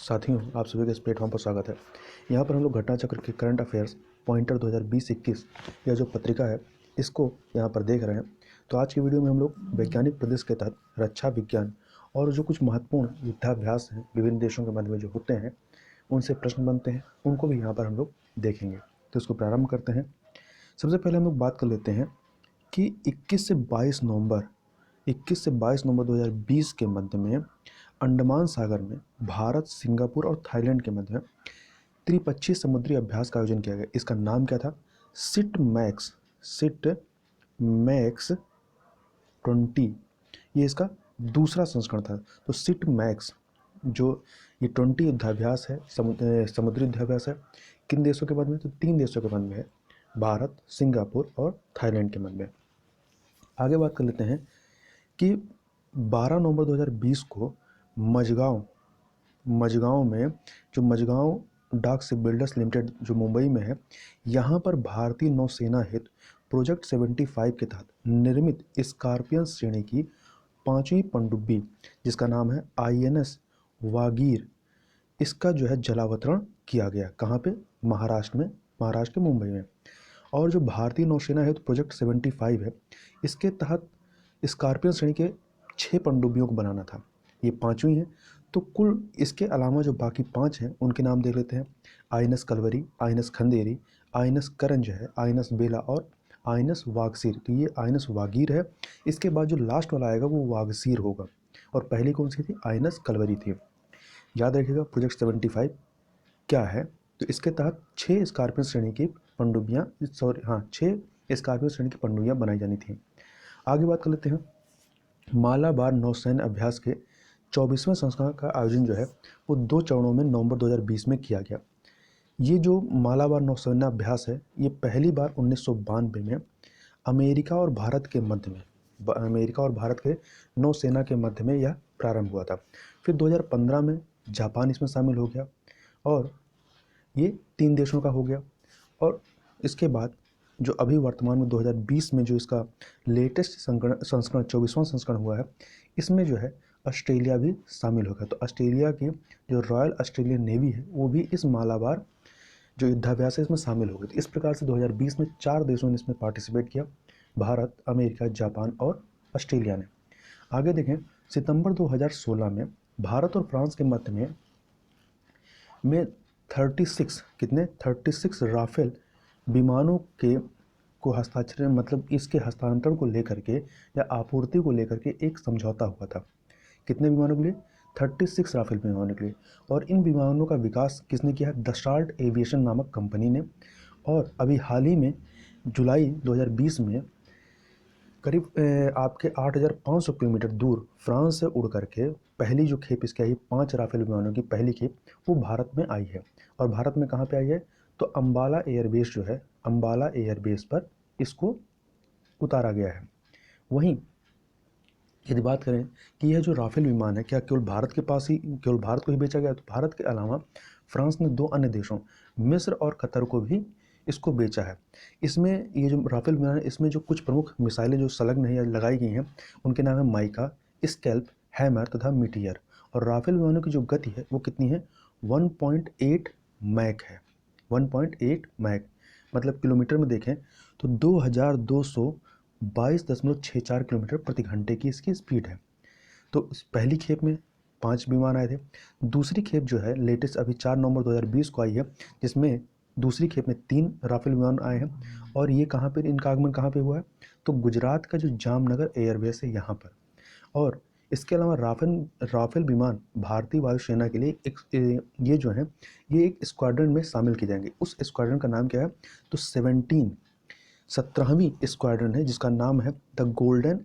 साथियों, आप सभी का इस प्लेटफॉर्म पर स्वागत है। यहाँ पर हम लोग घटना चक्र के करंट अफेयर्स पॉइंटर 2020-21 यह जो पत्रिका है इसको यहाँ पर देख रहे हैं। तो आज की वीडियो में हम लोग वैज्ञानिक प्रदेश के तहत रक्षा विज्ञान और जो कुछ महत्वपूर्ण युद्धाभ्यास हैं विभिन्न देशों के मध्य में जो होते हैं उनसे प्रश्न बनते हैं, उनको भी यहाँ पर हम लोग देखेंगे। तो इसको प्रारंभ करते हैं। सबसे पहले हम लोग बात कर लेते हैं कि 21 से 22 नवंबर 2020 के मध्य में अंडमान सागर में भारत, सिंगापुर और थाईलैंड के मध्य में त्रिपक्षीय समुद्री अभ्यास का आयोजन किया गया। इसका नाम क्या था? सिट मैक्स 20। ये इसका दूसरा संस्करण था। तो सिट मैक्स जो ये 20 युद्धाभ्यास है, समुद्री युद्धाभ्यास है, किन देशों के मध्य में? तो 3 देशों के मध्य में है, भारत, सिंगापुर और थाईलैंड के मध्य में। आगे बात कर लेते हैं कि 12 नवंबर 2020 को मझगांव में जो मझगांव डाक शिप बिल्डर्स लिमिटेड जो मुंबई में है, यहाँ पर भारतीय नौसेना हित प्रोजेक्ट 75 के तहत निर्मित स्कॉर्पियन श्रेणी की 5वीं पनडुब्बी जिसका नाम है INS वागीर, इसका जो है जलावतरण किया गया। कहाँ पे? महाराष्ट्र के मुंबई में। और जो भारतीय नौसेना हेतु प्रोजेक्ट 75 है, इसके तहत स्कॉर्पियन श्रेणी के 6 पनडुब्बियों को बनाना था। ये 5वीं है। तो कुल इसके अलावा जो बाकी 5 हैं उनके नाम देख लेते हैं। INS Kalvari, INS Khanderi, INS करण जो है, INS बेला और INS वागसीर। तो ये INS वागीर है। इसके बाद जो लास्ट वाला आएगा वो वागसीर होगा। और पहली कौन सी थी? INS कलवरी थी। याद रखिएगा प्रोजेक्ट 75 क्या है। तो इसके तहत 6 स्कॉर्पियन श्रेणी की पनडुब्बियाँ 6 स्कॉर्पियन श्रेणी की पनडुब्बियाँ बनाई जानी थी। आगे बात कर लेते हैं। मालाबार नौसैन्य अभ्यास के 24वें संस्करण का आयोजन जो है वो 2 चरणों में नवंबर 2020 में किया गया। ये जो मालाबार नौसैन्य अभ्यास है ये पहली बार 1992 में अमेरिका और भारत के नौसेना के मध्य में यह प्रारंभ हुआ था। फिर 2015 में जापान इसमें शामिल हो गया और ये 3 देशों का हो गया। और इसके बाद जो अभी वर्तमान में 2020 में जो इसका लेटेस्ट संस्करण 24वां संस्करण हुआ है, इसमें जो है ऑस्ट्रेलिया भी शामिल हो गया। तो ऑस्ट्रेलिया की जो रॉयल ऑस्ट्रेलियन नेवी है वो भी इस मालाबार जो युद्धाभ्यास है इसमें शामिल हो गई। तो इस प्रकार से 2020 में 4 देशों ने इसमें पार्टिसिपेट किया, भारत, अमेरिका, जापान और ऑस्ट्रेलिया ने। आगे देखें, सितंबर 2016 में भारत और फ्रांस के मध्य में 36 राफेल विमानों के को हस्ताक्षर मतलब इसके हस्तांतरण को लेकर के या आपूर्ति को लेकर के एक समझौता हुआ था। कितने विमानों के लिए? 36 राफेल विमानों के लिए। और इन विमानों का विकास किसने किया है? दसाल्ट एविएशन नामक कंपनी ने। और अभी हाल ही में जुलाई 2020 में करीब आपके 8,500 किलोमीटर दूर फ्रांस से उड़ करके पहली जो खेप इसकी आई, 5 राफेल विमानों की पहली खेप, वो भारत में आई है। और भारत में कहाँ पे आई है? तो अम्बाला एयरबेस जो है, अम्बाला एयरबेस पर इसको उतारा गया है। वहीं यदि बात करें कि यह जो राफेल विमान है क्या केवल भारत को ही बेचा गया? तो भारत के अलावा फ्रांस ने 2 अन्य देशों मिस्र और कतर को भी इसको बेचा है। इसमें ये जो राफेल विमान है इसमें जो कुछ प्रमुख मिसाइलें जो संलग्न है या लगाई गई हैं उनके नाम है माइका, स्कैल्प, हैमर तथा मीटियर। और राफेल विमानों की जो गति है वो कितनी है? 1.8 मैक है। 1.8 मैक मतलब किलोमीटर में देखें तो 2264 किलोमीटर प्रति घंटे की इसकी स्पीड है। तो इस पहली खेप में 5 विमान आए थे। दूसरी खेप जो है लेटेस्ट अभी 4 नवंबर 2020 को आई है, जिसमें दूसरी खेप में 3 राफेल विमान आए हैं। और ये कहाँ पर, इनका आगमन कहाँ पे हुआ है? तो गुजरात का जो जामनगर एयरबेस है यहाँ पर। और इसके अलावा राफेल विमान भारतीय वायुसेना के लिए ये जो है ये एक स्क्वाड्रन में शामिल किए जाएंगे। उस स्क्वाड्रन का नाम क्या है? तो 17वीं स्क्वाड्रन है जिसका नाम है द गोल्डन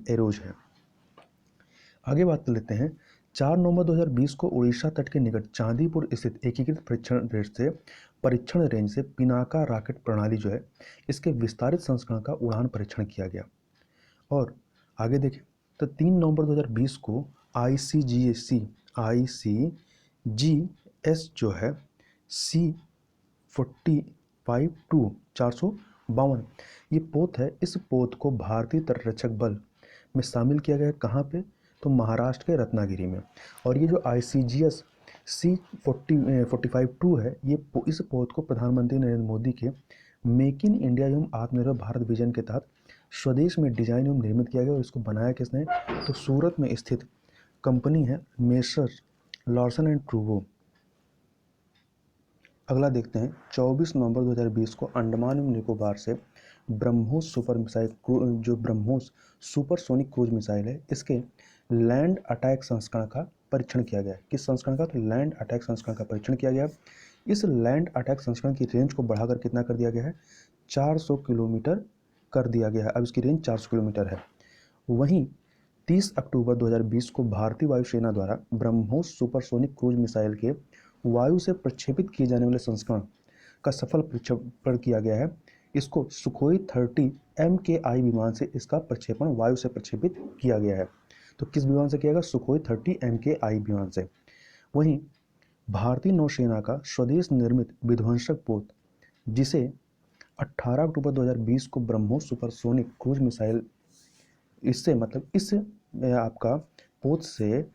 एरोज है। आगे बात कर लेते हैं। 4 नवंबर 2020 को उड़ीसा तट के निकट चांदीपुर स्थित एकीकृत परीक्षण रेंज से पिनाका रॉकेट प्रणाली जो है इसके विस्तारित संस्करण का उड़ान परीक्षण किया गया। और आगे देखें तो 3 नवंबर 2020 को ICGS जो है C45-2 452 ये पोत है। इस पोत को भारतीय तटरक्षक बल में शामिल किया गया है। कहाँ पे? तो महाराष्ट्र के रत्नागिरी में। और ये जो ICGS C45-2 है, ये इस पोत को प्रधानमंत्री नरेंद्र मोदी के मेक इन इंडिया एवं आत्मनिर्भर भारत विजन के तहत स्वदेश में डिजाइन एवं निर्मित किया गया। और इसको बनाया किसने, तो सूरत में स्थित कंपनी है मेसर्स लॉर्सन एंड टूब्रो। अगला देखते हैं, 24 नवंबर 2020 को अंडमान एवं निकोबार से ब्रह्मोस सुपर मिसाइल, जो ब्रह्मोस सुपरसोनिक क्रूज मिसाइल है, इसके लैंड अटैक संस्करण का परीक्षण किया गया। किस संस्करण का, तो लैंड अटैक संस्करण का परीक्षण किया गया। इस लैंड अटैक संस्करण की रेंज को बढ़ाकर कितना कर दिया गया है, 400 किलोमीटर कर दिया गया है। अब इसकी रेंज 400 किलोमीटर है। वहीं 30 अक्टूबर 2020 को भारतीय वायुसेना द्वारा ब्रह्मोस सुपरसोनिक क्रूज मिसाइल के वायु से प्रक्षेपित किए जाने वाले संस्करण का सफल प्रक्षेपण किया गया है। इसको सुखोई 30 MKI विमान से इसका प्रक्षेपण वायु से प्रक्षेपित किया गया है। तो किस विमान से किया गया, सुखोई 30 MKI विमान से। वहीं भारतीय नौसेना का स्वदेश निर्मित विध्वंसक पोत, जिसे 18 अक्टूबर 2020 को ब्रह्मोस सुपरसोनिक क्रूज मिसाइल, इससे मतलब इस आपका पोत से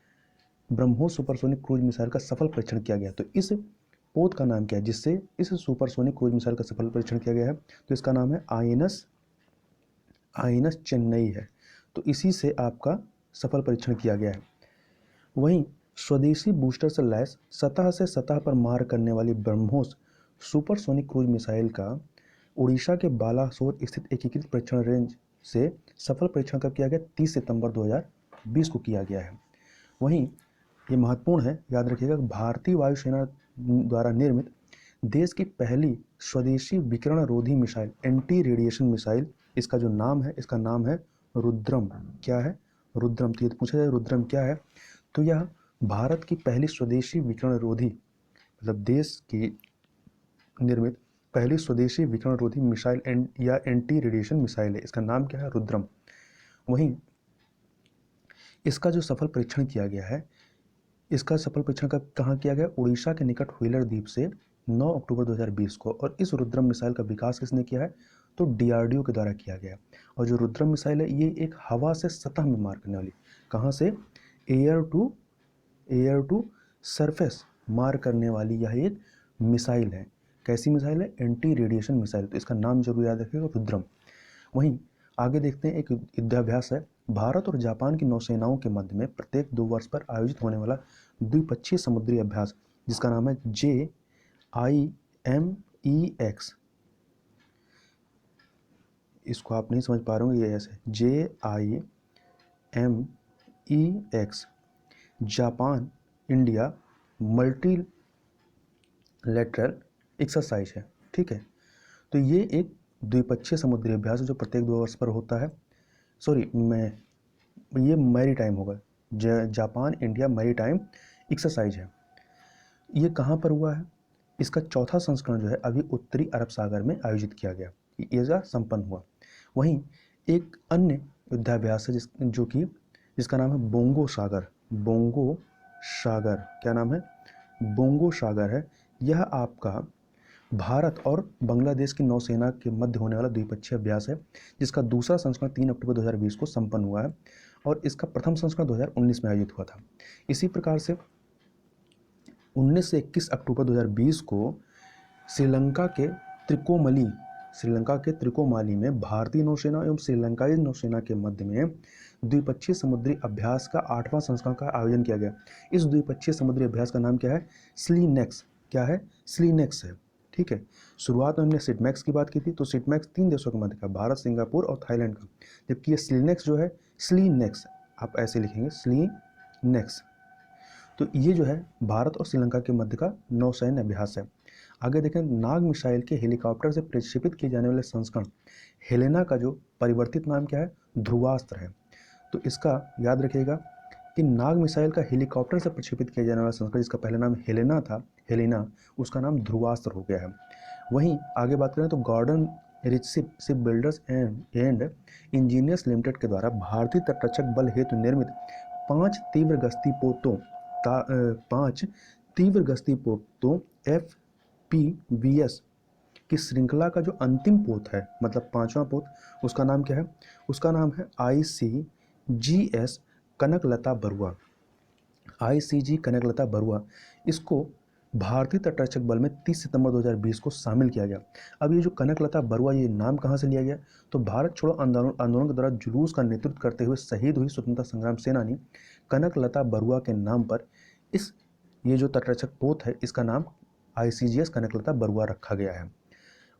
ब्रह्मोस सुपरसोनिक क्रूज मिसाइल का सफल परीक्षण किया गया। तो इस पोत का नाम क्या है जिससे इस सुपरसोनिक क्रूज मिसाइल का सफल परीक्षण किया गया है, तो इसका नाम है INS चेन्नई है। तो इसी से आपका सफल परीक्षण किया गया है। वहीं स्वदेशी बूस्टर से लैस सतह से सतह पर मार करने वाली ब्रह्मोस सुपरसोनिक क्रूज मिसाइल का उड़ीसा के बालासोर स्थित एकीकृत परीक्षण रेंज से सफल परीक्षण कब किया गया, 30 सितंबर 2020 को किया गया है। वहीं ये महत्वपूर्ण है, याद रखिएगा, भारतीय वायुसेना द्वारा निर्मित देश की पहली स्वदेशी विकिरण रोधी मिसाइल, एंटी रेडिएशन मिसाइल, इसका जो नाम है, इसका नाम है रुद्रम। क्या है, रुद्रम। तो ये पूछा जाए रुद्रम क्या है, तो यह भारत की पहली स्वदेशी विकिरण रोधी, मतलब देश की निर्मित पहली स्वदेशी विकिरण रोधी मिसाइल या एंटी रेडिएशन मिसाइल है। इसका नाम क्या है, रुद्रम। वहीं इसका जो सफल परीक्षण किया गया है, इसका सफल परीक्षण कहाँ किया गया, उड़ीसा के निकट व्हीलर द्वीप से 9 अक्टूबर 2020 को। और इस रुद्रम मिसाइल का विकास किसने किया है, तो DRDO के द्वारा किया गया। और जो रुद्रम मिसाइल है, ये एक हवा से सतह में मार करने वाली, कहाँ से, एयर टू सरफेस मार करने वाली यह एक मिसाइल है। कैसी मिसाइल है, एंटी रेडिएशन मिसाइल। तो इसका नाम जरूर याद रखिएगा, रुद्रम। वहीं आगे देखते हैं, एक युद्धाभ्यास है। भारत और जापान की नौसेनाओं के मध्य में प्रत्येक 2 वर्ष पर आयोजित होने वाला द्विपक्षीय समुद्री अभ्यास, जिसका नाम है JIMEX। इसको आप नहीं समझ पा रहे होंगे, ये ऐसे JIMEX, Japan India multilateral exercise है। ठीक है, तो ये एक द्विपक्षीय समुद्री अभ्यास है जो प्रत्येक 2 वर्ष पर होता है। ये मैरीटाइम होगा, जापान इंडिया मैरीटाइम एक्सरसाइज है। ये कहाँ पर हुआ है, इसका चौथा संस्करण जो है अभी उत्तरी अरब सागर में आयोजित किया गया, ये संपन्न हुआ। वहीं एक अन्य युद्धाभ्यास है जिसका नाम है बोंगो सागर। क्या नाम है, बोंगो सागर है। यह आपका भारत और बांग्लादेश की नौसेना के मध्य होने वाला द्विपक्षीय अभ्यास है, जिसका दूसरा संस्करण 3 अक्टूबर 2020 को संपन्न हुआ है। और इसका प्रथम संस्करण 2019 में आयोजित हुआ था। इसी प्रकार से 19 से 21 अक्टूबर 2020 को श्रीलंका के त्रिकोमाली में भारतीय नौसेना एवं श्रीलंकाई नौसेना के मध्य में द्विपक्षीय समुद्री अभ्यास का 8वां संस्करण का आयोजन किया गया। इस द्विपक्षीय समुद्री अभ्यास का नाम क्या है, स्लीनेक्स। क्या है, स्लीनेक्स है। ठीक है, शुरुआत में हमने सिटमैक्स की बात की थी, तो सिटमैक्स 3 देशों के मध्य का, भारत, सिंगापुर और थाईलैंड का, जबकि ये स्लीनेक्स जो है, स्लीनेक्स आप ऐसे लिखेंगे, स्लीनेक्स। तो ये जो है भारत और श्रीलंका के मध्य का नौसैन्य अभ्यास है। आगे देखें, नाग मिसाइल के हेलीकॉप्टर से प्रक्षेपित किए जाने वाले संस्करण हेलेना का जो परिवर्तित नाम क्या है, ध्रुवास्त्र है। तो इसका याद रखिएगा कि नाग मिसाइल का हेलीकॉप्टर से प्रक्षेपित किया जाने वाला संस्करण, जिसका पहला नाम हेलेना, उसका नाम ध्रुवास्त्र हो गया है। वहीं आगे बात करें तो Garden Reach Ship Builders and Engineers Limited के द्वारा भारतीय तटरक्षक बल हेतु निर्मित 5 तीव्र गश्ती पोतों FPVS की श्रृंखला का जो अंतिम पोत है, मतलब 5वां पोत, उसका नाम क्या है, उसका नाम है ICGS कनकलता बरुआ, आईसीजी कनकलता बरुआ, इसको भारतीय तटरक्षक बल में 30 सितंबर 2020 को शामिल किया गया। अब ये जो कनकलता बरुआ, ये नाम कहाँ से लिया गया? तो भारत छोड़ो आंदोलन के दौरान जुलूस का नेतृत्व करते हुए शहीद हुई स्वतंत्रता संग्राम सेनानी कनकलता बरुआ के नाम पर ये जो तटरक्षक पोत है, इसका नाम आईसीजीएस कनकलता बरुआ रखा गया है।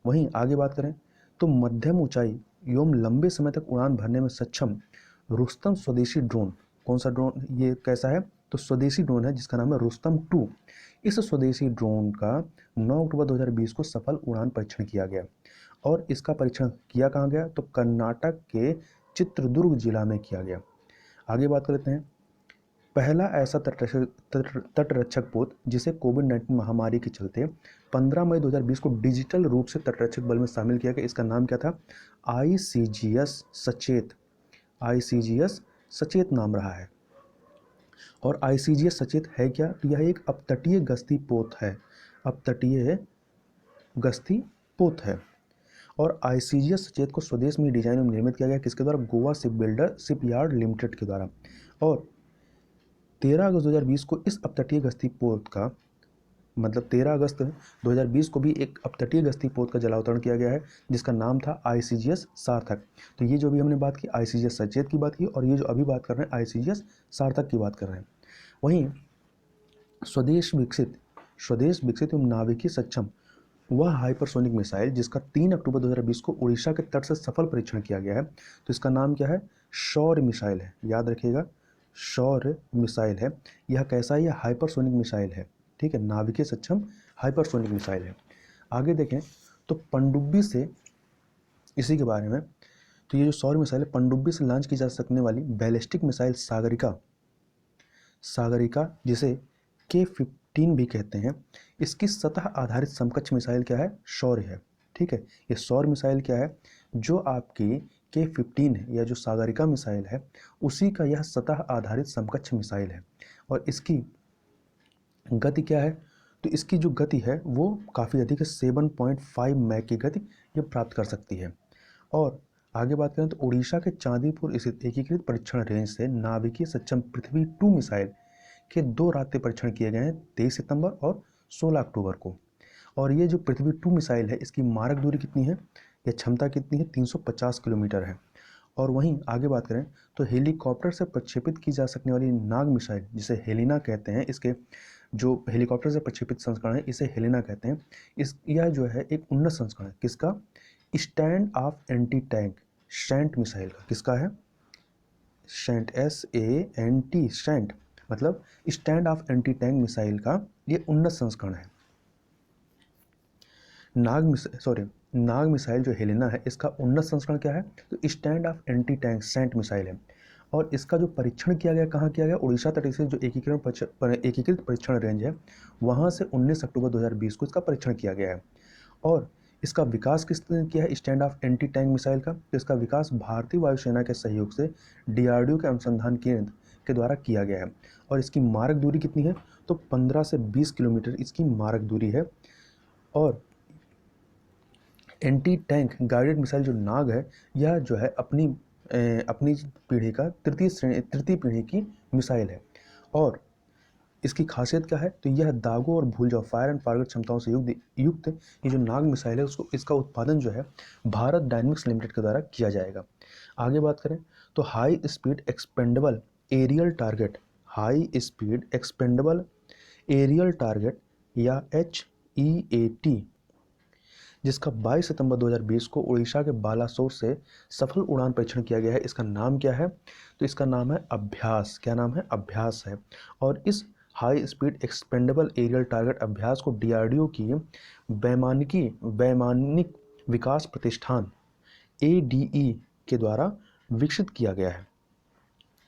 वहीं आगे बात करें तो मध्यम ऊंचाई एवं लंबे समय तक उड़ान भरने में सक्षम रुस्तम स्वदेशी ड्रोन, कौन सा ड्रोन, ये कैसा है? तो स्वदेशी ड्रोन है जिसका नाम है रुस्तम 2। इस स्वदेशी ड्रोन का 9 अक्टूबर 2020 को सफल उड़ान परीक्षण किया गया। और इसका परीक्षण किया कहाँ गया? तो कर्नाटक के चित्रदुर्ग जिला में किया गया। आगे बात कर लेते हैं, पहला ऐसा तटरक्षक पोत जिसे कोविड-19 महामारी के चलते 15 मई 2020 को डिजिटल रूप से तटरक्षक बल में शामिल किया गया। इसका नाम क्या था? आईसीजीएस सचेत, आईसीजीएस सचेत नाम रहा है। और आईसीजीएस सचेत है क्या? तो यह एक अपतटीय गश्ती पोत है, अपतटीय गश्ती पोत है। और आईसीजीएस सचेत को स्वदेश में डिजाइन में निर्मित किया गया, किसके द्वारा? गोवा शिपयार्ड लिमिटेड के द्वारा। और 13 अगस्त 2020 को इस अपतटीय गश्ती पोत का, मतलब 13 अगस्त 2020 को भी एक अपतटीय गश्ती पोत का जलावतरण किया गया है जिसका नाम था आईसीजीएस सार्थक। तो ये जो भी हमने बात की आईसीजीएस सचेत की बात की, और ये जो अभी बात कर रहे हैं आईसीजीएस सार्थक की बात कर रहे हैं। वहीं स्वदेश विकसित एवं नाभिकीय सक्षम वह हाइपरसोनिक मिसाइल जिसका 3 अक्टूबर 2020 को उड़ीसा के तट से सफल परीक्षण किया गया है, तो इसका नाम क्या है? शौर्य मिसाइल है, याद रखिएगा, शौर्य मिसाइल है। यह कैसा है? यह हाइपरसोनिक मिसाइल है, ठीक है, नाभिकीय सक्षम हाइपरसोनिक मिसाइल है। आगे देखें तो पनडुब्बी से, इसी के बारे में, तो ये जो शौर्य मिसाइल है पनडुब्बी से लॉन्च की जा सकने वाली बैलिस्टिक मिसाइल सागरिका जिसे K-15 भी कहते हैं, इसकी सतह आधारित समकक्ष मिसाइल क्या है? शौर्य है, ठीक है। ये शौर्य मिसाइल क्या है? जो आपकी K-15 है या जो सागरिका मिसाइल है उसी का यह सतह आधारित समकक्ष मिसाइल है। और इसकी गति क्या है? तो इसकी जो गति है वो काफ़ी अधिक है, 7.5 मैक की गति ये प्राप्त कर सकती है। और आगे बात करें तो उड़ीसा के चांदीपुर स्थित एकीकृत परीक्षण रेंज से नाभिकीय सक्षम पृथ्वी 2 मिसाइल के 2 रात्रि परीक्षण किए गए हैं 23 सितंबर और 16 अक्टूबर को। और ये जो पृथ्वी 2 मिसाइल है इसकी मारक दूरी कितनी है या क्षमता कितनी है? 350 किलोमीटर है। और वहीं आगे बात करें तो हेलीकॉप्टर से प्रक्षेपित की जा सकने वाली नाग मिसाइल जिसे हेलिना कहते हैं, इसके जो हेलीकॉप्टर से प्रक्षेपित संस्करण है इसे हेलिना कहते हैं। यह जो है एक उन्नत संस्करण है, किसका? Stand off anti tank SANT missile का। किसका है? शैंट, SANT, शैंट मतलब stand off anti tank missile का ये उन्नत संस्करण है। नाग मिसाइल जो हेलिना है इसका उन्नत संस्करण क्या है? तो stand off anti tank SANT missile है। और इसका जो परीक्षण किया गया कहाँ किया गया? उड़ीसा तट से जो एकीकृत परीक्षण रेंज है वहाँ से 19 अक्टूबर 2020 को इसका परीक्षण किया गया है। और इसका विकास किसने किया है stand off anti tank missile का? तो इसका विकास भारतीय वायुसेना के सहयोग से DRDO के अनुसंधान केंद्र के द्वारा किया गया है। और इसकी मारक दूरी कितनी है? तो 15 से 20 किलोमीटर इसकी मारक दूरी है। और एंटी टैंक गाइडेड मिसाइल जो नाग है यह जो है अपनी पीढ़ी का तृतीय पीढ़ी की मिसाइल है। और इसकी खासियत क्या है? तो यह दागों और भूल जाओ फायर एंड टारगेट क्षमताओं से युक्त ये जो नाग मिसाइल है इसका उत्पादन जो है भारत डायनेमिक्स लिमिटेड के द्वारा किया जाएगा। आगे बात करें तो high speed expendable aerial target या HEAT जिसका 22 सितंबर 2020 को उड़ीसा के बालासोर से सफल उड़ान परीक्षण किया गया है, इसका नाम क्या है? तो इसका नाम है अभ्यास। क्या नाम है? अभ्यास है। और इस high speed expendable aerial target अभ्यास को DRDO की वैमानिक विकास प्रतिष्ठान ADE के द्वारा विकसित किया गया है।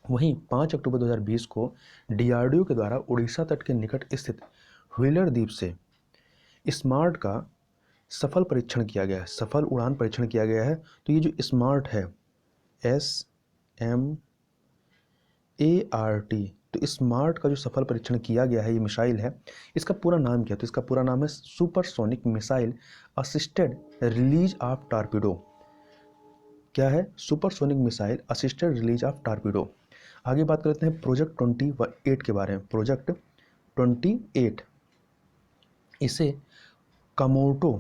वहीं 5 अक्टूबर 2020 को DRDO के द्वारा उड़ीसा तट के निकट स्थित व्हीलर द्वीप से स्मार्ट का सफल परीक्षण किया गया है, सफल उड़ान परीक्षण किया गया है। तो ये जो स्मार्ट है SMART, तो स्मार्ट का जो सफल परीक्षण किया गया है ये मिसाइल है, इसका पूरा नाम क्या है? तो इसका पूरा नाम है supersonic missile assisted release of torpedo. क्या है? Supersonic missile assisted release of torpedo. आगे बात करते हैं प्रोजेक्ट 28 के बारे में। प्रोजेक्ट 28 इसे कमोटो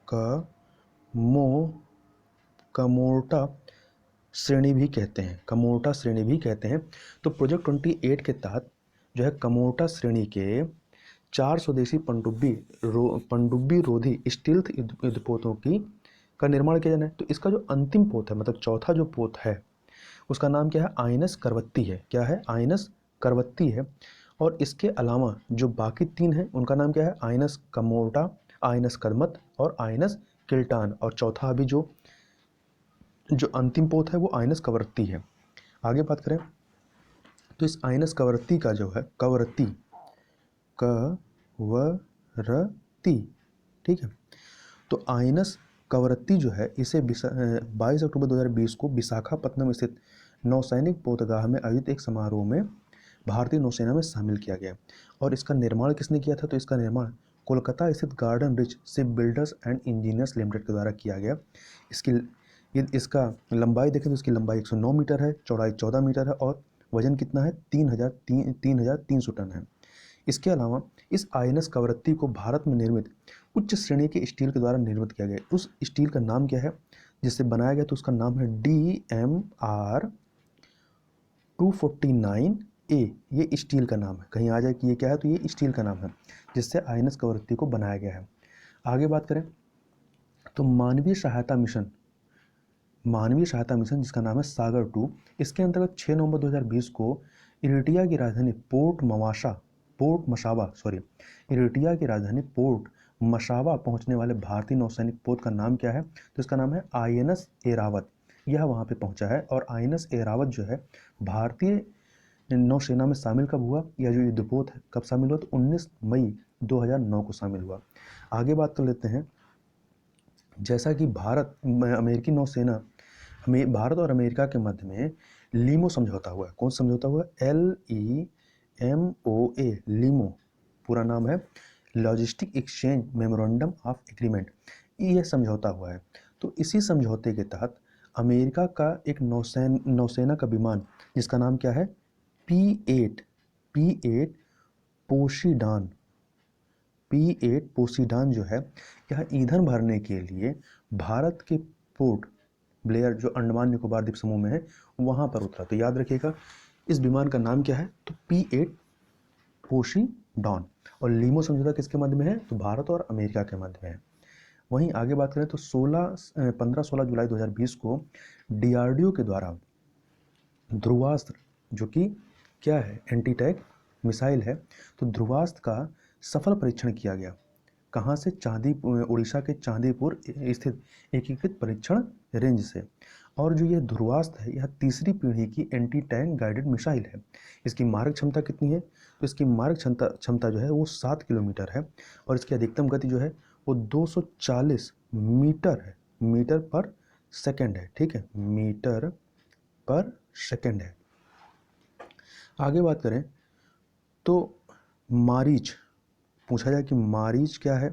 कमो कमोर्टा श्रेणी भी कहते हैं, कमोर्टा श्रेणी भी कहते हैं। तो प्रोजेक्ट 28 के तहत जो है कमोर्टा श्रेणी के 4 स्वदेशी पनडुब्बी रोधी स्टील्थ युद्धपोतों की का निर्माण किया जाना है। तो इसका जो अंतिम पोत है, मतलब चौथा जो पोत है, उसका नाम क्या है? आईएनएस करवत्ती है। क्या है? आईएनएस करवत्ती है। और इसके अलावा जो बाकी 3 हैं उनका नाम क्या है? आईएनएस कमोर्टा, आईएनएस कदमत और आईएनएस किल्टान। और चौथा अभी जो अंतिम पोत है वो आईएनएस कवरत्ती है। आगे बात करें तो इस आईएनएस कवरत्ती का जो है कवरत्ती, ठीक है। तो आईएनएस कवरत्ती जो है इसे 22 अक्टूबर 2020 को विशाखापत्तनम स्थित नौसैनिक पोतगाह में आयोजित एक समारोह में भारतीय नौसेना में शामिल किया गया। और इसका निर्माण किसने किया था? तो इसका निर्माण कोलकाता स्थित garden rich ship builders and Engineers Limited के द्वारा किया गया। इसका लंबाई देखें तो इसकी लंबाई 109 मीटर है, चौड़ाई 14 मीटर है और वजन कितना है? 3,300 टन है। इसके अलावा इस आईएनएस कवरत्ती को भारत में निर्मित उच्च श्रेणी के स्टील के द्वारा निर्मित किया गया। उस स्टील का नाम क्या है जिससे बनाया गया? तो उसका नाम है DMR 249A। ये स्टील का नाम है, कहीं आ जाए कि ये क्या है, तो ये स्टील का नाम है जिससे आईएनएस कवरत्ती को बनाया गया है। आगे बात करें तो मानवीय सहायता मिशन जिसका नाम है सागर 2, इसके अंतर्गत 6 नवंबर 2020 को इरिट्रिया की राजधानी पोर्ट मसाबा पहुंचने वाले भारतीय नौसैनिक पोत का नाम क्या है? तो इसका नाम है आईएनएस एरावत। यह वहां पे पहुंचा है। और आईएनएस एरावत जो है भारतीय नौसेना में शामिल कब हुआ? यह जो युद्धपोत है कब शामिल हुआ? तो 19 मई 2009 को शामिल हुआ। आगे बात कर लेते हैं, जैसा कि भारत और अमेरिका के मध्य में लीमो समझौता हुआ। कौन समझौता हुआ? LEMOA, लीमो पूरा नाम है logistic exchange memorandum of agreement. यह समझौता हुआ है। तो इसी समझौते के तहत अमेरिका का एक नौसेना का विमान जिसका नाम क्या है? P8 पोसीडान जो है यह ईंधन भरने के लिए भारत के पोर्ट ब्लेयर जो अंडमान निकोबार द्वीप समूह में है वहां पर उतरा। तो याद रखिएगा इस विमान का नाम क्या है? तो P8 पोसीडान। और लीमो समझौता किसके मध्य में है? तो भारत और अमेरिका के मध्य में है। वहीं आगे बात करें तो 15-16 जुलाई 2020 को DRDO के द्वारा ध्रुवास्त्र, जो कि क्या है? एंटी टैंक मिसाइल है, तो ध्रुवास्त्र का सफल परीक्षण किया गया। कहाँ से? उड़ीसा के चांदीपुर स्थित एकीकृत परीक्षण रेंज से। और जो यह ध्रुवास्त्र है यह तीसरी पीढ़ी की एंटी टैंक गाइडेड मिसाइल है। इसकी मारक क्षमता कितनी है? तो इसकी मारक क्षमता जो है वो 7 किलोमीटर है। और इसकी अधिकतम गति जो है वो 240 मीटर पर सेकेंड है। ठीक है, मीटर पर सेकेंड है। आगे बात करें तो मारीच पूछा जाए कि मारीच क्या है?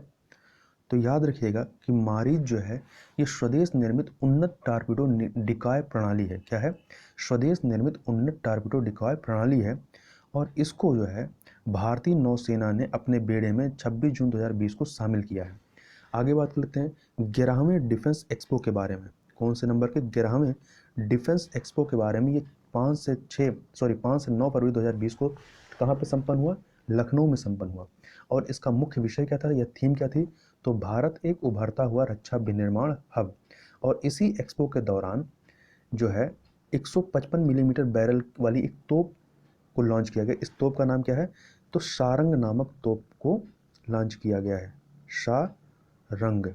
तो याद रखिएगा कि मारीच जो है ये स्वदेश निर्मित उन्नत टारपीडो डिकॉय प्रणाली है। क्या है? स्वदेश निर्मित उन्नत टारपीडो डिकॉय प्रणाली है। और इसको जो है भारतीय नौसेना ने अपने बेड़े में 26 जून 2020 को शामिल किया है। आगे बात करते हैं 11वें डिफेंस एक्सपो के बारे में। कौन से नंबर के? 11वें डिफेंस एक्सपो के बारे में। ये 5 से 9 फरवरी 2020 को कहाँ पे संपन्न हुआ? लखनऊ में संपन्न हुआ। और इसका मुख्य विषय क्या था या थीम क्या थी? तो भारत एक उभरता हुआ रक्षा विनिर्माण हब। और इसी एक्सपो के दौरान जो है 155 मिलीमीटर बैरल वाली एक तोप को लॉन्च किया गया। इस तोप का नाम क्या है? तो सारंग नामक तोप को लॉन्च किया गया है, सारंग।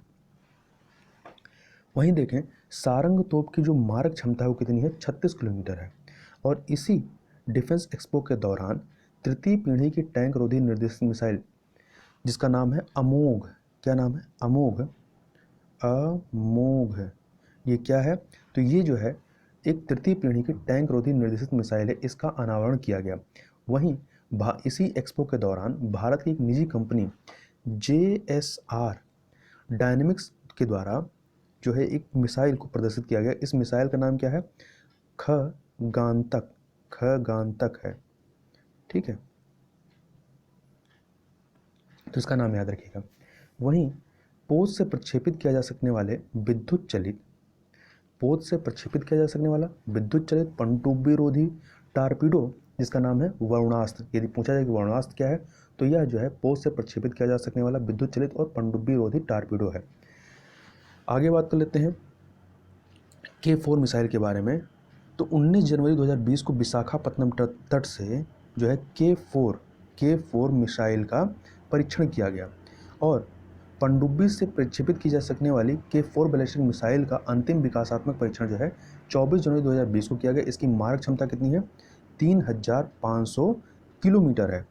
वहीं देखें सारंग तोप की जो मारक क्षमता है वो कितनी है? 36 किलोमीटर है। और इसी डिफेंस एक्सपो के दौरान तृतीय पीढ़ी की टैंक रोधी निर्देशित मिसाइल जिसका नाम है अमोघ। क्या नाम है? अमोघ। ये क्या है? तो ये जो है एक तृतीय पीढ़ी की टैंक रोधी निर्देशित मिसाइल है, इसका अनावरण किया गया। वहीं इसी एक्सपो के दौरान भारत की एक निजी कंपनी JSR डायनेमिक्स के द्वारा जो है एक मिसाइल को प्रदर्शित किया गया। इस मिसाइल का नाम क्या है? खगांतक। खगांतक है। ठीक है, तो इसका नाम याद रखिएगा। वहीं पोत से प्रक्षेपित किया जा सकने वाले विद्युत चलित पोत से प्रक्षेपित किया जा सकने वाला विद्युत चलित पनडुब्बी रोधी टारपीडो, जिसका नाम है वरुणास्त्र। यदि पूछा जाए कि वरुणास्त्र क्या है, तो यह जो है पोत से प्रक्षेपित किया जा सकने वाला विद्युत चलित और पनडुब्बी रोधी टारपीडो है। आगे बात कर लेते हैं K4 मिसाइल के बारे में। तो 19 जनवरी 2020 को विशाखापत्तनम तट से जो है K4 मिसाइल का परीक्षण किया गया और पनडुब्बी से प्रक्षेपित की जा सकने वाली K4 बैलिस्टिक मिसाइल का अंतिम विकासात्मक परीक्षण जो है 24 जनवरी 2020 को किया गया। इसकी मारक क्षमता कितनी है? 3500 किलोमीटर है।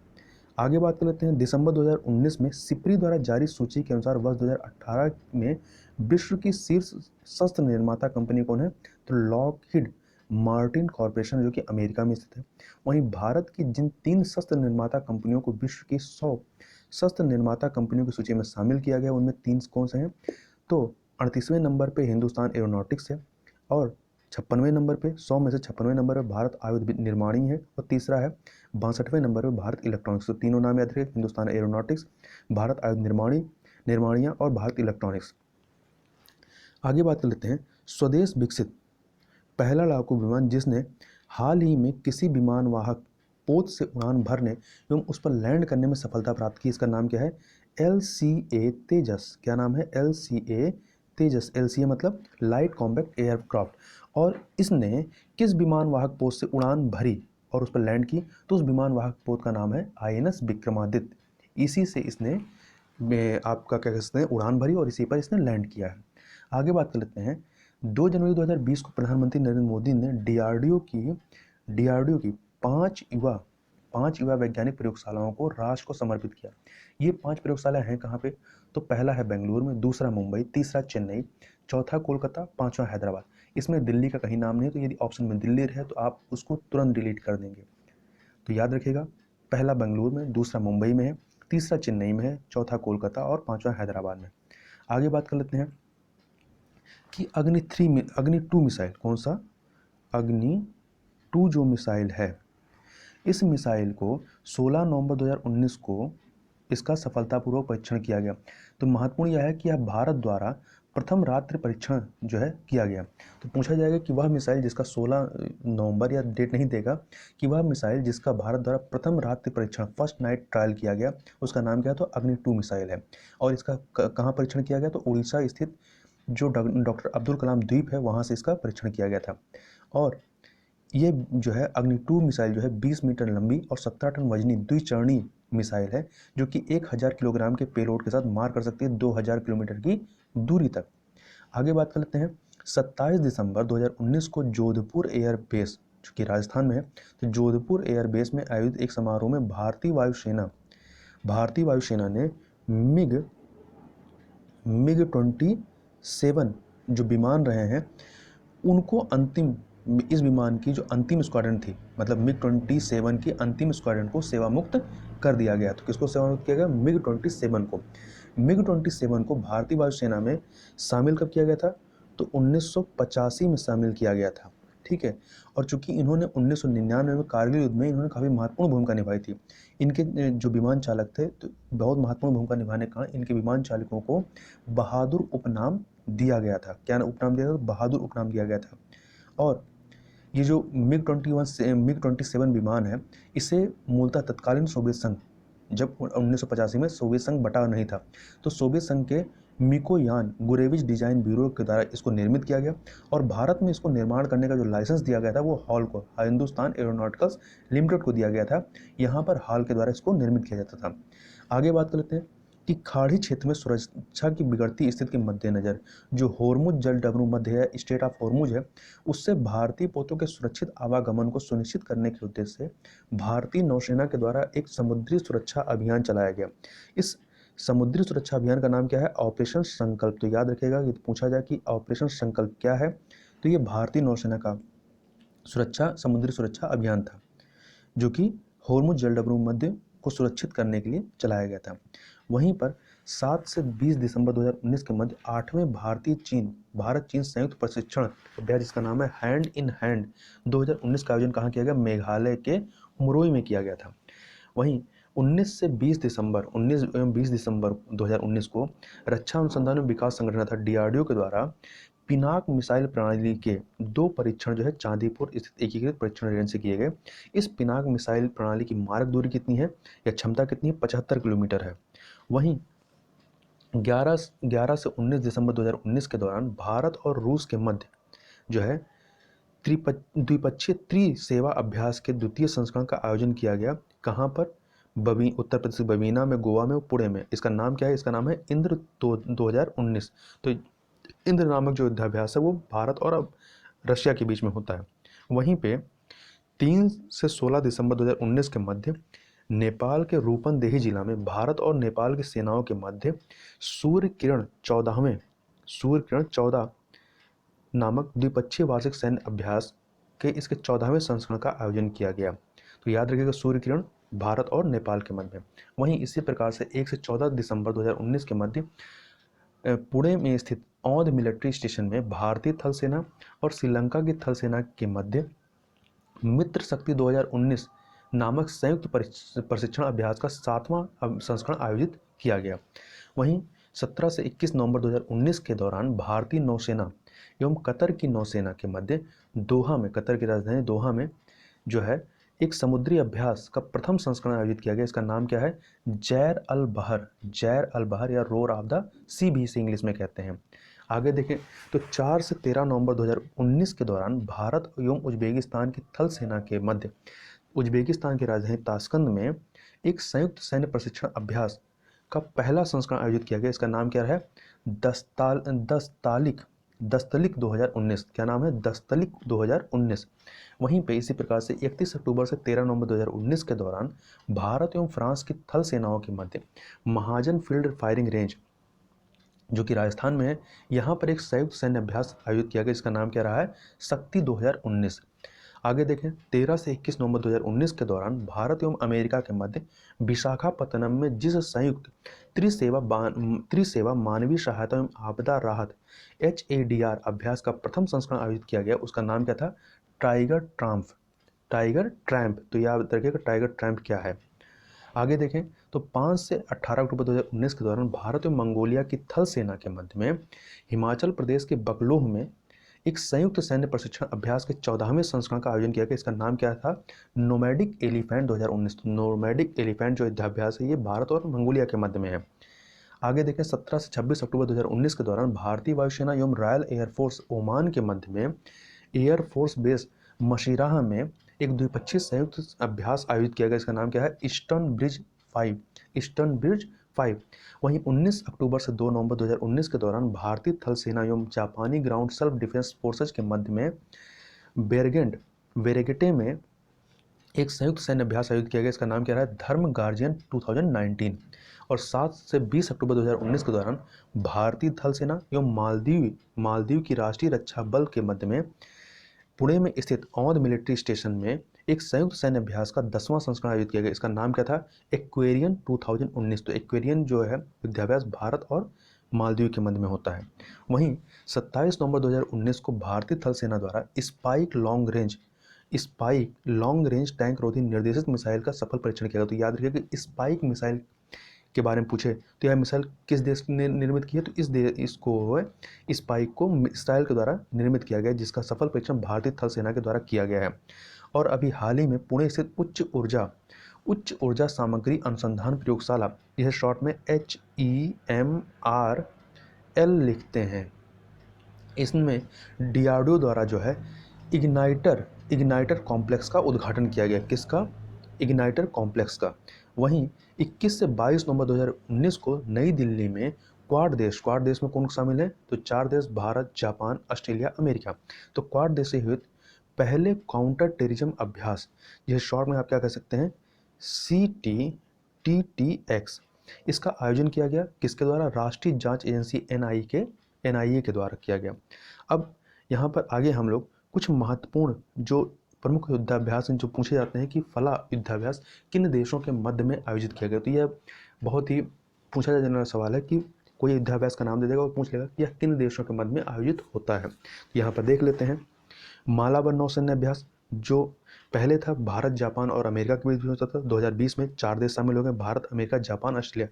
आगे बात कर लेते हैं दिसंबर 2019 में सिप्री द्वारा जारी सूची के अनुसार वर्ष 2018 में विश्व की शीर्ष शस्त्र निर्माता कंपनी कौन है? तो लॉकहीड मार्टिन कॉर्पोरेशन, जो कि अमेरिका में स्थित है। वहीं भारत की जिन 3 शस्त्र निर्माता कंपनियों को विश्व की 100 शस्त्र निर्माता कंपनियों की सूची में शामिल किया गया, उनमें 3 कौन से हैं? तो 38वें नंबर पे हिंदुस्तान एरोनॉटिक्स है और 56वें नंबर पे 100 में से 56वें नंबर पे भारत आयुध निर्माणी है और तीसरा है 62वें नंबर पे भारत इलेक्ट्रॉनिक्स। तो तीनों नाम याद रखिए, हिंदुस्तान एरोनॉटिक्स, भारत आयुध निर्माणियाँ और भारत इलेक्ट्रॉनिक्स। आगे बात कर लेते हैं स्वदेश विकसित पहला लड़ाकू विमान जिसने हाल ही में किसी विमान वाहक पोत से उड़ान भरने एवं उस पर लैंड करने में सफलता प्राप्त की, इसका नाम क्या है? LCA तेजस। क्या नाम है? LCA तेजस। LCA मतलब लाइट कॉम्पैक्ट एयरक्राफ्ट। और इसने किस विमान वाहक पोत से उड़ान भरी और उस पर लैंड की? तो उस विमान वाहक पोत का नाम है INS विक्रमादित्य। इसी से इसने आपका क्या कहते हैं उड़ान भरी और इसी पर इसने लैंड किया है। आगे बात कर लेते हैं 2 जनवरी 2020 को प्रधानमंत्री नरेंद्र मोदी ने DRDO की 5 युवा वैज्ञानिक प्रयोगशालाओं को राष्ट्र को समर्पित किया। ये 5 प्रयोगशालाएं हैं कहाँ पे? तो पहला है बेंगलुरु में, दूसरा मुंबई, तीसरा चेन्नई, चौथा कोलकाता, पांचवा हैदराबाद। इसमें दिल्ली का कहीं नाम नहीं है, तो यदि ऑप्शन में दिल्ली रहे तो आप उसको तुरंत डिलीट कर देंगे। तो याद रखिएगा, पहला बेंगलुरु में, दूसरा मुंबई में है, तीसरा चेन्नई में है, चौथा कोलकाता और पांचवा हैदराबाद में। आगे बात कर लेते हैं कि अग्नि 2 मिसाइल, कौन सा? अग्नि 2 जो मिसाइल है, इस मिसाइल को 16 नवंबर 2019 को इसका सफलतापूर्वक परीक्षण किया गया। तो महत्वपूर्ण यह है कि यह भारत द्वारा प्रथम रात्रि परीक्षण जो है किया गया। तो पूछा जाएगा कि वह मिसाइल जिसका 16 नवंबर, या डेट नहीं देगा, कि वह मिसाइल जिसका भारत द्वारा प्रथम रात्रि परीक्षण फर्स्ट नाइट ट्रायल किया गया, उसका नाम क्या है? तो अग्नि 2 मिसाइल है। और इसका कहाँ परीक्षण किया गया? तो उड़ीसा स्थित जो डॉक्टर अब्दुल कलाम द्वीप है वहाँ से इसका परीक्षण किया गया था। और ये जो है अग्नि 2 मिसाइल जो है 20 मीटर लंबी और 17 टन वजनी द्विचरणीय मिसाइल है, जो कि 1000 किलोग्राम के पेलोड के साथ मार कर सकती है 2000 किलोमीटर की दूरी तक। आगे बात कर लेते हैं 27 दिसंबर 2019 को जोधपुर एयरबेस, जो कि राजस्थान में है, तो जोधपुर एयरबेस में आयोजित एक समारोह में भारतीय वायुसेना ने मिग 27 जो विमान रहे हैं उनको इस विमान की जो अंतिम स्क्वाड्रन थी, मतलब मिग 27 की अंतिम स्क्वाड्रन को सेवा मुक्त कर दिया गया। तो किसको सेवा मुक्त किया गया? मिग 27 को भारतीय वायुसेना में शामिल कब किया गया था? तो 1985 में शामिल किया गया था। ठीक है, और चूंकि इन्होंने 1999 में कारगिल युद्ध में इन्होंने काफ़ी महत्वपूर्ण भूमिका निभाई थी। इनके जो विमान चालक थे, तो बहुत महत्वपूर्ण भूमिका निभाने का इनके विमान चालकों को बहादुर उपनाम दिया गया था। क्या उपनाम दिया था? बहादुर उपनाम दिया गया था। और ये जो मिग 27 विमान है, इसे मूलतः तत्कालीन सोवियत संघ, जब 1985 में सोवियत संघ बटा नहीं था, तो सोवियत संघ के मिकोयान गुरेविच डिजाइन ब्यूरो के द्वारा इसको निर्मित किया गया और भारत में इसको निर्माण करने का जो लाइसेंस दिया गया था वो हॉल को, हिंदुस्तान एरोनॉटिकल्स लिमिटेड को दिया गया था। यहाँ पर हॉल के द्वारा इसको निर्मित किया जाता था। आगे बात कर लेते हैं कि खाड़ी क्षेत्र में सुरक्षा की बिगड़ती स्थिति के मद्देनजर जो होर्मुज जल डबरू मध्य है, स्टेट ऑफ होर्मुज है, उससे भारतीय पोतों के सुरक्षित आवागमन को सुनिश्चित करने के उद्देश्य से भारतीय नौसेना के द्वारा एक समुद्री सुरक्षा अभियान चलाया गया। इस समुद्री सुरक्षा अभियान का नाम क्या है? ऑपरेशन संकल्प। तो याद रखिएगा, यदि पूछा जाए कि ऑपरेशन संकल्प क्या है, तो ये भारतीय नौसेना का समुद्री सुरक्षा अभियान था, जो कि होर्मुज जलडबरू मध्य को सुरक्षित करने के लिए चलाया गया था। वहीं पर 7 से 20 दिसंबर 2019 के मध्य 8वें भारत चीन संयुक्त प्रशिक्षण अभ्यास जिसका नाम है हैंड इन हैंड 2019 का आयोजन कहाँ किया गया? मेघालय के मुरोई में किया गया था। वहीं 19 से 20 दिसंबर 19 एवं 20 दिसंबर 2019 को रक्षा अनुसंधान एवं विकास संगठन अर्थात डीआरडीओ के द्वारा पिनाक मिसाइल प्रणाली के 2 परीक्षण जो है चांदीपुर स्थित एकीकृत परीक्षण रेंज से किए गए। इस पिनाक मिसाइल प्रणाली की मारक दूरी कितनी है या क्षमता कितनी है? 75 किलोमीटर है। वहीं 11 से 19 दिसंबर 2019 के दौरान भारत और रूस के मध्य जो है द्विपक्षीय त्रिसेवा अभ्यास के द्वितीय संस्करण का आयोजन किया गया। कहाँ पर? उत्तर प्रदेश बबीना में, गोवा में और पुणे में। इसका नाम क्या है? इसका नाम है इंद्र 2019। तो इंद्र नामक जो युद्धाभ्यास है वो भारत और अब रशिया के बीच में होता है। वहीं पे 3 से 16 दिसंबर 2019 के मध्य नेपाल के रूपन्देही जिला में भारत और नेपाल की सेनाओं के मध्य सूर्य किरण 14 नामक द्विपक्षीय वार्षिक सैन्य अभ्यास के इसके 14वें संस्करण का आयोजन किया गया। तो याद रखिएगा सूर्य किरण भारत और नेपाल के मध्य। वहीं इसी प्रकार से 1 से 14 दिसंबर 2019 के मध्य पुणे में स्थित औंध मिलिट्री स्टेशन में भारतीय थल सेना और श्रीलंका की थल सेना के मध्य मित्र शक्ति 2019 नामक संयुक्त प्रशिक्षण अभ्यास का 7वां संस्करण आयोजित किया गया। वहीं 17 से 21 नवंबर 2019 के दौरान भारतीय नौसेना एवं कतर की नौसेना के मध्य दोहा में, कतर की राजधानी दोहा में जो है एक समुद्री अभ्यास का प्रथम संस्करण आयोजित किया गया। इसका नाम क्या है? जैर अल बहर या रोर ऑफ द सी भी इसे इंग्लिश में कहते हैं। आगे देखें तो 4 से 13 नवंबर 2019 के दौरान भारत एवं उज्बेकिस्तान की थल सेना के मध्य उज्बेकिस्तान की राजधानी ताशकंद में एक संयुक्त सैन्य प्रशिक्षण अभ्यास का पहला संस्करण आयोजित किया गया। इसका नाम क्या है? दस्तलिक 2019। क्या नाम है? दस्तलिक 2019। वहीं पे इसी प्रकार से 31 अक्टूबर से 13 नवंबर 2019 के दौरान भारत एवं फ्रांस की थल सेनाओं के मध्य महाजन फील्ड फायरिंग रेंज जो कि राजस्थान में है, यहाँ पर एक संयुक्त सैन्य अभ्यास आयोजित किया गया। इसका नाम क्या रहा है? शक्ति 2019। आगे देखें 13 से 21 नवंबर 2019 के दौरान भारत एवं अमेरिका के मध्य विशाखापत्तनम में जिस संयुक्त त्रिसेवा मानवीय सहायता एवं आपदा राहत HADR अभ्यास का प्रथम संस्करण आयोजित किया गया, उसका नाम क्या था? Tiger tramp. तो याद रखिएगा टाइगर ट्रैम्प क्या है। आगे देखें तो 5 से 18 अक्टूबर 2019 के दौरान भारत और मंगोलिया की थल सेना के मध्य में हिमाचल प्रदेश के बकलोह में एक संयुक्त सैन्य प्रशिक्षण अभ्यास के 14वें संस्करण का आयोजन किया गया। इसका नाम क्या था? Nomadic elephant 2019। नोमैडिक एलिफेंट जो युद्धाभ्यास है ये भारत और मंगोलिया के मध्य में है। आगे देखें 17 से 26 अक्टूबर 2019 के दौरान भारतीय वायुसेना एवं रॉयल एयरफोर्स ओमान के मध्य में एयरफोर्स बेस मशीराह में एक द्विपक्षीय संयुक्त अभ्यास आयोजित किया गया। इसका नाम क्या है? Eastern bridge 5। वहीं 19 अक्टूबर से 2 नवंबर 2019 के दौरान भारतीय थल सेना एवं जापानी ग्राउंड सेल्फ डिफेंस फोर्सेज के मध्य में वेरेगेटे में एक संयुक्त सैन्य अभ्यास आयोजित किया गया। इसका नाम क्या रहा है? धर्म गार्जियन 2019। और 7 से 20 अक्टूबर 2019 के दौरान भारतीय थल सेना एवं मालदीव की राष्ट्रीय रक्षा बल के मध्य में पुणे में स्थित औंध मिलिट्री स्टेशन में एक संयुक्त सैन्य अभ्यास का 10वां संस्करण आयोजित किया गया। इसका नाम क्या था? एक्वेरियन 2019। तो एक्वेरियन जो है युद्धाभ्यास भारत और मालदीव के मध्य में होता है। वहीं 27 नवंबर 2019 को भारतीय थल सेना द्वारा स्पाइक लॉन्ग रेंज टैंक रोधी निर्देशित मिसाइल का सफल परीक्षण किया गया। तो याद रखिए कि स्पाइक मिसाइल के बारे में पूछे तो यह मिसाइल किस देश ने निर्मित की है? तो इसको स्पाइक को मिसाइल के द्वारा निर्मित किया गया, जिसका सफल परीक्षण भारतीय थल सेना के द्वारा किया गया है। और अभी हाल ही में पुणे स्थित उच्च ऊर्जा सामग्री अनुसंधान प्रयोगशाला, यह शॉर्ट में HEMRL लिखते हैं, इसमें डीआरडीओ द्वारा जो है इग्नाइटर कॉम्प्लेक्स का उद्घाटन किया गया। किसका? इग्नाइटर कॉम्प्लेक्स का। वहीं 21 से 22 नवंबर 2019 को नई दिल्ली में क्वाड देश में कौन शामिल है? तो 4 देश भारत, जापान, ऑस्ट्रेलिया, अमेरिका। तो क्वाड देश से हुए पहले काउंटर टेररिज्म अभ्यास, यह शॉर्ट में आप क्या कह सकते हैं? CTTTX, इसका आयोजन किया गया। किसके द्वारा? राष्ट्रीय जांच एजेंसी NIA के द्वारा किया गया। अब यहाँ पर आगे हम लोग कुछ महत्वपूर्ण जो प्रमुख युद्धाभ्यास जो पूछे जाते हैं कि फला युद्धाभ्यास किन देशों के मध्य में आयोजित किया गया। तो यह बहुत ही पूछा जाने वाला सवाल है कि कोई युद्धाभ्यास का नाम दे देगा और पूछ लेगा कि यह किन देशों के मध्य में आयोजित होता है। यहाँ पर देख लेते हैं मालाबार नौसैन्य अभ्यास, जो पहले था भारत, जापान और अमेरिका के बीच में होता था। 2020 में 4 देश शामिल हो गए, भारत, अमेरिका, जापान, ऑस्ट्रेलिया।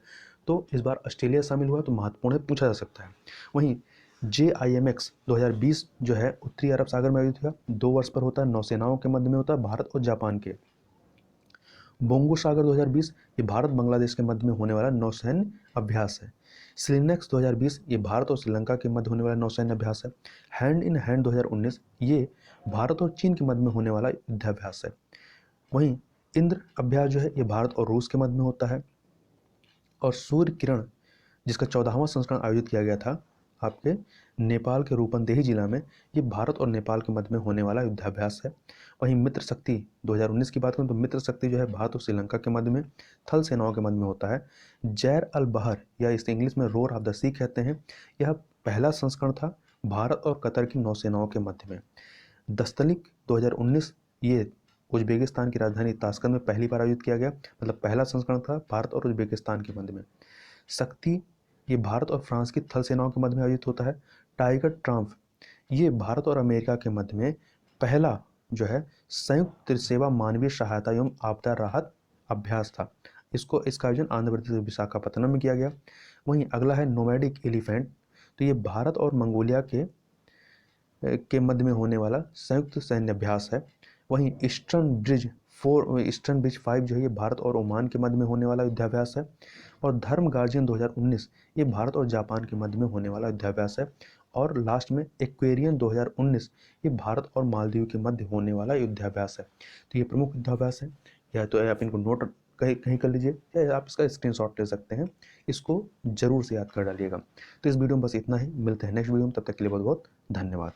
तो इस बार ऑस्ट्रेलिया शामिल हुआ, तो महत्वपूर्ण है, पूछा जा सकता है। वहीं JIMX 2020 जो है उत्तरी अरब सागर में आयोजित हुआ, 2 वर्ष पर होता है, नौसेनाओं के मध्य में होता है, भारत और जापान के। बोंगो सागर 2020 ये भारत बांग्लादेश के मध्य में होने वाला नौसैन्य अभ्यास है। सिलिनेक्स 2020 ये भारत और श्रीलंका के मध्य होने वाला नौसैन्य अभ्यास है। हैंड इन हैंड 2019 ये भारत और चीन के मध्य में होने वाला युद्धाभ्यास है। वहीं इंद्र अभ्यास जो है ये भारत और रूस के मध्य में होता है। और सूर्य किरण जिसका 14वां संस्करण आयोजित किया गया था आपके नेपाल के रूपंदेही जिला में, ये भारत और नेपाल के मध्य में होने वाला युद्धाभ्यास है। वहीं मित्र शक्ति 2019 की बात करें तो मित्र शक्ति जो है भारत और श्रीलंका के मध्य में थल सेनाओं के मध्य में होता है। जैर अल बहर या इसे इंग्लिश में रोर ऑफ द सी कहते हैं, यह पहला संस्करण था भारत और कतर की नौसेनाओं के मध्य में। दस्तलिक 2019 ये उज्बेकिस्तान की राजधानी ताशकंद में पहली बार आयोजित किया गया, मतलब पहला संस्करण था भारत और उज्बेकिस्तान के मध्य में। शक्ति ये भारत और फ्रांस की थल सेनाओं के मध्य में आयोजित होता है। टाइगर ट्राम्फ ये भारत और अमेरिका के मध्य में पहला जो है संयुक्त त्रिसेवा मानवीय सहायता एवं आपदा राहत अभ्यास था। इसका आयोजन आंध्र प्रदेश के विशाखापत्तनम में किया गया। वहीं अगला है नोमैडिक एलिफेंट, तो ये भारत और मंगोलिया के मध्य में होने वाला संयुक्त सैन्य अभ्यास है। वहीं ईस्टर्न ब्रिज 5 जो है ये भारत और ओमान के मध्य में होने वाला युद्धाभ्यास है। और धर्म गार्जियन 2019 ये भारत और जापान के मध्य में होने वाला युद्धाभ्यास है। और लास्ट में एक्वेरियन 2019 ये भारत और मालदीव के मध्य होने वाला युद्धाभ्यास है। तो ये प्रमुख युद्धाभ्यास है, या तो आप इनको नोट कहीं कहीं कर लीजिए या आप इसका स्क्रीनशॉट ले सकते हैं, इसको जरूर से याद कर डालिएगा। तो इस वीडियो में बस इतना ही, मिलते हैं नेक्स्ट वीडियो में, तब तक के लिए बहुत बहुत धन्यवाद।